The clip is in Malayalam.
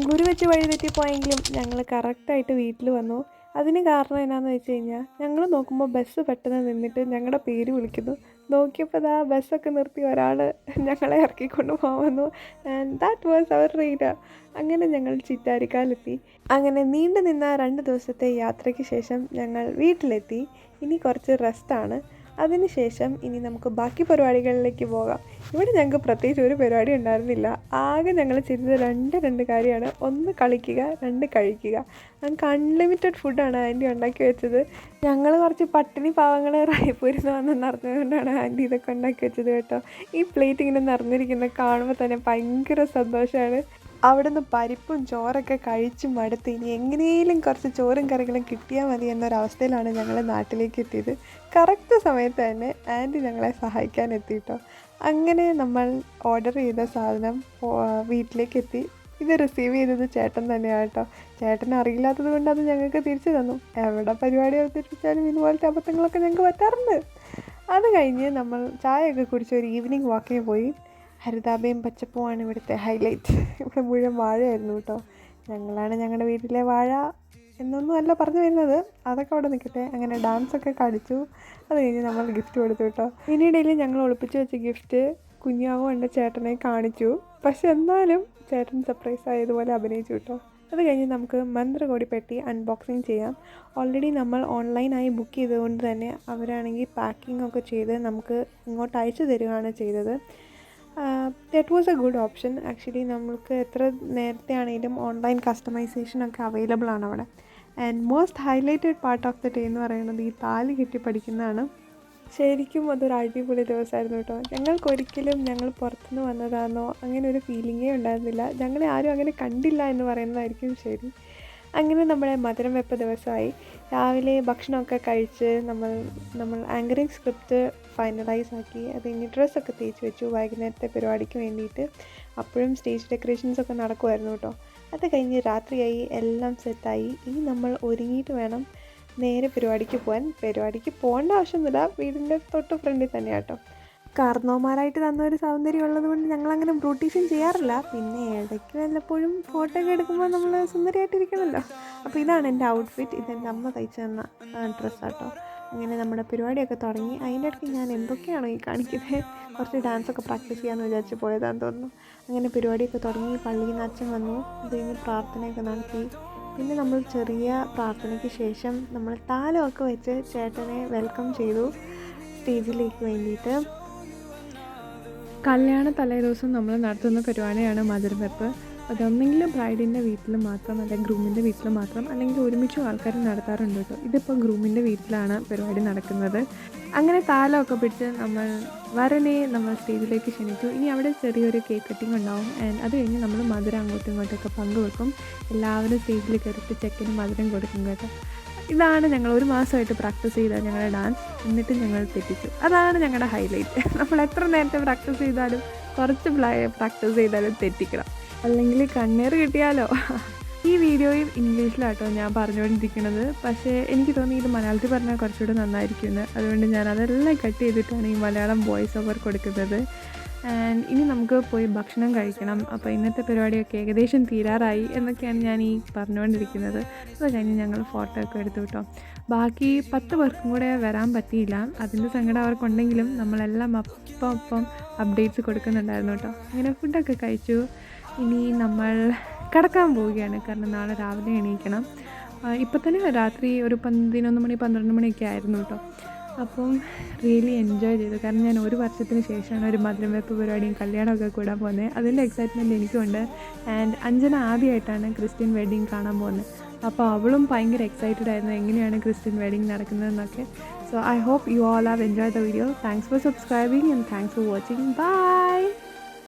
ബാംഗ്ലൂർ വെച്ച് വഴി തെറ്റിപ്പോയെങ്കിലും ഞങ്ങൾ കറക്റ്റായിട്ട് വീട്ടിൽ വന്നു. അതിന് കാരണം എന്നാന്ന് വെച്ച് കഴിഞ്ഞാൽ ഞങ്ങൾ നോക്കുമ്പോൾ ബസ് പെട്ടെന്ന് നിന്നിട്ട് ഞങ്ങളുടെ പേര് വിളിക്കുന്നു. നോക്കിയപ്പോൾ ദാ ബസ്സൊക്കെ നിർത്തി ഒരാൾ ഞങ്ങളെ ഇറക്കിക്കൊണ്ട് പോകുന്നു. And that was our reader. അങ്ങനെ ഞങ്ങൾ ചിറ്റാരിക്കാലെത്തി. അങ്ങനെ നീണ്ടു നിന്ന 2 ദിവസത്തെ യാത്രയ്ക്ക് ശേഷം ഞങ്ങൾ വീട്ടിലെത്തി. ഇനി കുറച്ച് റെസ്റ്റാണ്. അതിനുശേഷം ഇനി നമുക്ക് ബാക്കി പരിപാടികളിലേക്ക് പോകാം. ഇവിടെ ഞങ്ങൾക്ക് പ്രത്യേകിച്ച് ഒരു പരിപാടി ഉണ്ടായിരുന്നില്ല. ആകെ ഞങ്ങൾ ചെയ്തത് രണ്ട് കാര്യമാണ്. 1 കളിക്കുക, 2 കഴിക്കുക. ഞങ്ങൾക്ക് അൺലിമിറ്റഡ് ഫുഡാണ് ആൻറ്റി ഉണ്ടാക്കി വെച്ചത്. ഞങ്ങൾ കുറച്ച് പട്ടിണി പാവങ്ങൾ റായ്പൂരിൽ നിന്ന് വന്നെന്ന് അറിഞ്ഞതുകൊണ്ടാണ് ആൻറ്റി ഇതൊക്കെ ഉണ്ടാക്കി വെച്ചത് കേട്ടോ. ഈ പ്ലേറ്റ് ഇങ്ങനെ നിറഞ്ഞിരിക്കുന്നത് കാണുമ്പോൾ തന്നെ ഭയങ്കര സന്തോഷമാണ്. അവിടുന്ന് പരിപ്പും ചോറൊക്കെ കഴിച്ച് മടുത്ത് ഇനി എങ്ങനെയും കുറച്ച് ചോറും കറികളും കിട്ടിയാൽ മതി എന്നൊരവസ്ഥയിലാണ് ഞങ്ങൾ നാട്ടിലേക്ക് എത്തിയത്. കറക്റ്റ് സമയത്ത് തന്നെ ആൻറ്റി ഞങ്ങളെ സഹായിക്കാൻ എത്തിയിട്ടോ. അങ്ങനെ നമ്മൾ ഓർഡർ ചെയ്ത സാധനം വീട്ടിലേക്ക് എത്തി. ഇത് റിസീവ് ചെയ്തത് ചേട്ടൻ തന്നെയാണ് കേട്ടോ. ചേട്ടന് അറിയില്ലാത്തത് കൊണ്ട് അത് ഞങ്ങൾക്ക് തിരിച്ചു തന്നു. എവിടെ പരിപാടി അവതരിപ്പിച്ചാലും ഇതുപോലത്തെ അബദ്ധങ്ങളൊക്കെ ഞങ്ങൾക്ക് പറ്റാറുണ്ട്. അത് കഴിഞ്ഞ് നമ്മൾ ചായയൊക്കെ കുടിച്ച് ഒരു ഈവനിങ് വാക്കിന് പോയി. ഹരിതാഭയും പച്ചപ്പുമാണ് ഇവിടുത്തെ ഹൈലൈറ്റ്. ഇവിടെ മുഴുവൻ വാഴയായിരുന്നു കേട്ടോ. ഞങ്ങളാണ് ഞങ്ങളുടെ വീട്ടിലെ വാഴ എന്നൊന്നും അല്ല പറഞ്ഞു വരുന്നത്. അതൊക്കെ അവിടെ നിൽക്കട്ടെ. അങ്ങനെ ഡാൻസൊക്കെ കളിച്ചു. അത് കഴിഞ്ഞ് നമ്മൾ ഗിഫ്റ്റ് കൊടുത്തു കേട്ടോ. ഇതിനിടയിൽ ഞങ്ങൾ ഒളിപ്പിച്ച് വെച്ച ഗിഫ്റ്റ് കുഞ്ഞാവും എൻ്റെ ചേട്ടനെ കാണിച്ചു. പക്ഷെ എന്നാലും ചേട്ടൻ സർപ്രൈസ് ആയതുപോലെ അഭിനയിച്ചു കേട്ടോ. അത് കഴിഞ്ഞ് നമുക്ക് മന്ത്രകോടി പെട്ടി അൺബോക്സിങ് ചെയ്യാം. ഓൾറെഡി നമ്മൾ ഓൺലൈനായി ബുക്ക് ചെയ്തതുകൊണ്ട് തന്നെ അവരാണെങ്കിൽ പാക്കിംഗ് ഒക്കെ ചെയ്ത് നമുക്ക് ഇങ്ങോട്ട് അയച്ചു തരികയാണ് ചെയ്തത്. That was A good option. Actually നമ്മൾക്ക് എത്ര നേരത്തെ ആണെങ്കിലും ഓൺലൈൻ കസ്റ്റമൈസേഷനൊക്കെ അവൈലബിൾ ആണ് അവിടെ. And most highlighted part of the day എന്ന് പറയുന്നത് ഈ താലി കെട്ടി പഠിക്കുന്നതാണ്. ശരിക്കും അതൊരു അടിപൊളി ദിവസമായിരുന്നു കേട്ടോ. ഞങ്ങൾക്കൊരിക്കലും ഞങ്ങൾ പുറത്തുനിന്ന് വന്നതാണെന്നോ അങ്ങനെ ഒരു ഫീലിങ്ങേ ഉണ്ടായിരുന്നില്ല. ഞങ്ങളെ ആരും അങ്ങനെ കണ്ടില്ല എന്ന് പറയുന്നതായിരിക്കും ശരി. അങ്ങനെ നമ്മുടെ മധുരം വെപ്പ് ദിവസമായി. രാവിലെ ഭക്ഷണമൊക്കെ കഴിച്ച് നമ്മൾ ആങ്കറിങ് സ്ക്രിപ്റ്റ് ഫൈനലൈസ് ആക്കി. അത് കഴിഞ്ഞ് ഡ്രസ്സൊക്കെ തേച്ച് വെച്ചു വൈകുന്നേരത്തെ പരിപാടിക്ക് വേണ്ടിയിട്ട്. അപ്പോഴും സ്റ്റേജ് ഡെക്കറേഷൻസൊക്കെ നടക്കുമായിരുന്നു കേട്ടോ. അത് കഴിഞ്ഞ് രാത്രിയായി, എല്ലാം സെറ്റായി. ഇനി നമ്മൾ ഒരുങ്ങിയിട്ട് വേണം നേരെ പരിപാടിക്ക് പോകാൻ. പരിപാടിക്ക് പോകേണ്ട ആവശ്യമൊന്നുമില്ല, വീടിൻ്റെ തൊട്ട് ഫ്രണ്ടിൽ തന്നെയാണ് കേട്ടോ. കാർന്നോമാരായിട്ട് തന്നൊരു സൗന്ദര്യം ഉള്ളത് കൊണ്ട് ഞങ്ങളങ്ങനെ ബ്യൂട്ടീഷ്യൻ ചെയ്യാറില്ല. പിന്നെ ഇടയ്ക്ക് വല്ലപ്പോഴും ഫോട്ടോ ഒക്കെ എടുക്കുമ്പോൾ നമ്മൾ സുന്ദരിയായിട്ടിരിക്കണമല്ലോ. അപ്പോൾ ഇതാണ് എൻ്റെ ഔട്ട്ഫിറ്റ്. ഇതെൻ്റെ അമ്മ തയ്ച്ചു തന്ന ഡ്രസ്സാട്ടോ. അങ്ങനെ നമ്മുടെ പരിപാടിയൊക്കെ തുടങ്ങി. അതിൻ്റെ ഇടയ്ക്ക് ഞാൻ എന്തൊക്കെയാണോ ഈ കാണിക്കുന്നത്, കുറച്ച് ഡാൻസൊക്കെ പ്രാക്ടീസ് ചെയ്യാമെന്ന് വിചാരിച്ച് പോയതാന്ന് തോന്നുന്നു. അങ്ങനെ പരിപാടിയൊക്കെ തുടങ്ങി. പള്ളിയിൽ നിന്ന് അച്ഛൻ വന്നു. അത് കഴിഞ്ഞ് പ്രാർത്ഥനയൊക്കെ നടത്തി. പിന്നെ നമ്മൾ ചെറിയ പ്രാർത്ഥനയ്ക്ക് ശേഷം നമ്മൾ താലമൊക്കെ വെച്ച് ചേട്ടനെ വെൽക്കം ചെയ്തു സ്റ്റേജിലേക്ക് വേണ്ടിയിട്ട്. കല്യാണ തലേദിവസം നമ്മൾ നടത്തുന്ന പരിപാടിയാണ് മധുരം വെപ്പ്. അതൊന്നെങ്കിലും ബ്രൈഡിൻ്റെ വീട്ടിൽ മാത്രം, അല്ലെങ്കിൽ ഗ്രൂമിൻ്റെ വീട്ടിൽ മാത്രം, അല്ലെങ്കിൽ ഒരുമിച്ച് ആൾക്കാർ നടത്താറുണ്ട് കേട്ടോ. ഇതിപ്പോൾ ഗ്രൂമിൻ്റെ വീട്ടിലാണ് പരിപാടി നടക്കുന്നത്. അങ്ങനെ താലമൊക്കെ പിടിച്ച് വരനെ നമ്മൾ സ്റ്റേജിലേക്ക് ക്ഷണിച്ചു. ഇനി അവിടെ ചെറിയൊരു കേക്ക് കട്ടിങ് ഉണ്ടാവും. ആൻഡ് അത് കഴിഞ്ഞ് നമ്മൾ മധുരം അങ്ങോട്ടും ഇങ്ങോട്ടൊക്കെ പങ്കുവെക്കും. എല്ലാവരും സ്റ്റേജിൽ കയറിയിട്ട് ചെക്കന് മധുരം കൊടുക്കും കേട്ടോ. ഇതാണ് ഞങ്ങൾ 1 മാസമായിട്ട് പ്രാക്ടീസ് ചെയ്ത ഞങ്ങളുടെ ഡാൻസ്. എന്നിട്ട് ഞങ്ങൾ തെറ്റിച്ചു. അതാണ് ഞങ്ങളുടെ ഹൈലൈറ്റ്. നമ്മൾ എത്ര നേരത്തെ പ്രാക്ടീസ് ചെയ്താലും കുറച്ച് പ്രാക്ടീസ് ചെയ്താലും തെറ്റിക്കണം, അല്ലെങ്കിൽ കണ്ണീർ കിട്ടിയാലോ. ഈ വീഡിയോയും ഇംഗ്ലീഷിലാട്ടോ ഞാൻ പറഞ്ഞുകൊണ്ടിരിക്കുന്നത്. പക്ഷേ എനിക്ക് തോന്നി ഇത് മലയാളത്തിൽ പറഞ്ഞാൽ കുറച്ചുകൂടെ നന്നായിരിക്കുമെന്ന്. അതുകൊണ്ട് ഞാൻ അതെല്ലാം കട്ട് ചെയ്തിട്ടാണ് ഈ മലയാളം വോയിസ് ഓവർ കൊടുക്കുന്നത്. ആൻഡ് ഇനി നമുക്ക് പോയി ഭക്ഷണം കഴിക്കണം. അപ്പോൾ ഇന്നത്തെ പരിപാടിയൊക്കെ ഏകദേശം തീരാറായി എന്നൊക്കെയാണ് ഞാൻ ഈ പറഞ്ഞുകൊണ്ടിരിക്കുന്നത്. അത് കഴിഞ്ഞ് ഞങ്ങൾ ഫോട്ടോ ഒക്കെ എടുത്തു കേട്ടോ. ബാക്കി 10 പേർക്കും കൂടെ വരാൻ പറ്റിയില്ല. അതിൻ്റെ സങ്കടം അവർക്കുണ്ടെങ്കിലും നമ്മളെല്ലാം അപ്പം അപ്ഡേറ്റ്സ് കൊടുക്കുന്നുണ്ടായിരുന്നു കേട്ടോ. അങ്ങനെ ഫുഡൊക്കെ കഴിച്ചു. ഇനി നമ്മൾ കിടക്കാൻ പോവുകയാണ്. കാരണം നാളെ രാവിലെ എണീക്കണം. ഇപ്പം തന്നെ രാത്രി ഒരു 11 മണി 12 മണിയൊക്കെ ആയിരുന്നു കേട്ടോ. അപ്പം റിയലി എൻജോയ് ചെയ്തു. കാരണം ഞാൻ 1 വർഷത്തിന് ശേഷമാണ് ഒരു മധുരം വെപ്പ് പരിപാടിയും കല്യാണമൊക്കെ കൂടാൻ പോകുന്നത്. അതിൻ്റെ എക്സൈറ്റ്മെൻറ്റ് എനിക്കുണ്ട്. ആൻഡ് അഞ്ജന ആദ്യമായിട്ടാണ് ക്രിസ്ത്യൻ വെഡ്ഡിങ് കാണാൻ പോകുന്നത്. അപ്പോൾ അവളും ഭയങ്കര എക്സൈറ്റഡ് ആയിരുന്നു എങ്ങനെയാണ് ക്രിസ്ത്യൻ വെഡ്ഡിങ് നടക്കുന്നതെന്നൊക്കെ. So I hope you all have enjoy the video. Thanks for subscribing and thanks for watching. By.